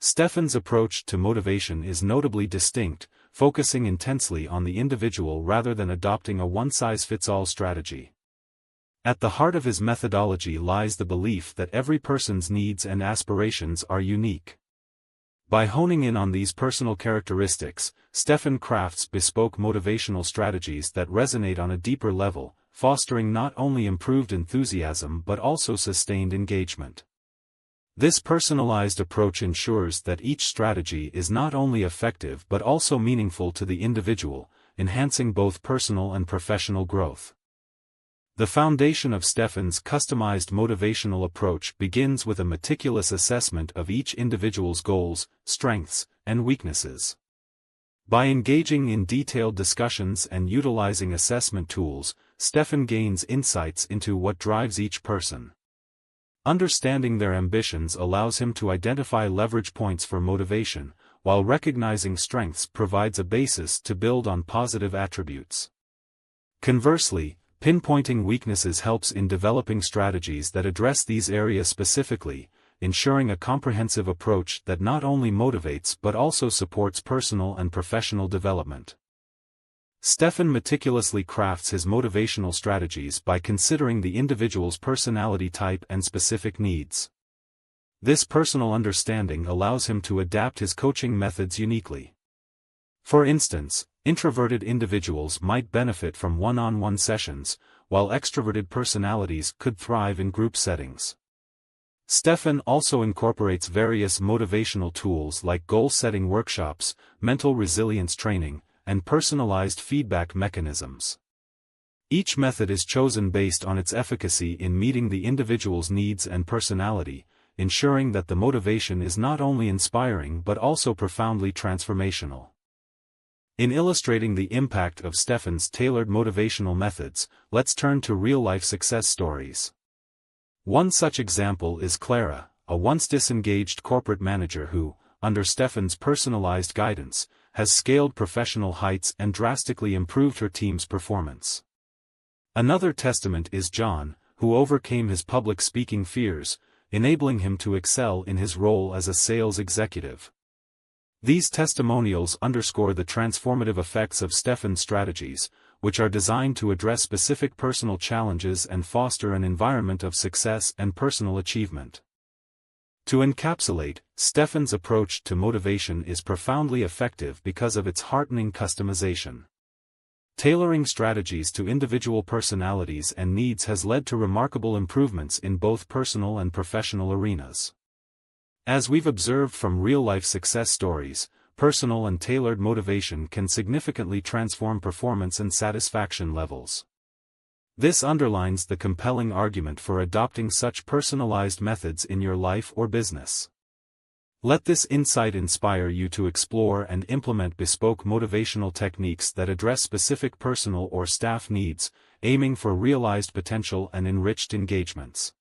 Stephan's approach to motivation is notably distinct, focusing intensely on the individual rather than adopting a one-size-fits-all strategy. At the heart of his methodology lies the belief that every person's needs and aspirations are unique. By honing in on these personal characteristics, Stephan crafts bespoke motivational strategies that resonate on a deeper level, fostering not only improved enthusiasm but also sustained engagement. This personalized approach ensures that each strategy is not only effective but also meaningful to the individual, enhancing both personal and professional growth. The foundation of Stephan's customized motivational approach begins with a meticulous assessment of each individual's goals, strengths, and weaknesses. By engaging in detailed discussions and utilizing assessment tools, Stephan gains insights into what drives each person. Understanding their ambitions allows him to identify leverage points for motivation, while recognizing strengths provides a basis to build on positive attributes. Conversely, pinpointing weaknesses helps in developing strategies that address these areas specifically, ensuring a comprehensive approach that not only motivates but also supports personal and professional development. Stephan meticulously crafts his motivational strategies by considering the individual's personality type and specific needs. This personal understanding allows him to adapt his coaching methods uniquely. For instance, introverted individuals might benefit from one-on-one sessions, while extroverted personalities could thrive in group settings. Stephan also incorporates various motivational tools like goal-setting workshops, mental resilience training, and personalized feedback mechanisms. Each method is chosen based on its efficacy in meeting the individual's needs and personality, ensuring that the motivation is not only inspiring but also profoundly transformational. In illustrating the impact of Stephan's tailored motivational methods, let's turn to real-life success stories. One such example is Clara, a once disengaged corporate manager who, under Stephan's personalized guidance, has scaled professional heights and drastically improved her team's performance. Another testament is John, who overcame his public speaking fears, enabling him to excel in his role as a sales executive. These testimonials underscore the transformative effects of Stephan's strategies, which are designed to address specific personal challenges and foster an environment of success and personal achievement. To encapsulate, Stephan's approach to motivation is profoundly effective because of its heartening customization. Tailoring strategies to individual personalities and needs has led to remarkable improvements in both personal and professional arenas. As we've observed from real-life success stories, personal and tailored motivation can significantly transform performance and satisfaction levels. This underlines the compelling argument for adopting such personalized methods in your life or business. Let this insight inspire you to explore and implement bespoke motivational techniques that address specific personal or staff needs, aiming for realized potential and enriched engagements.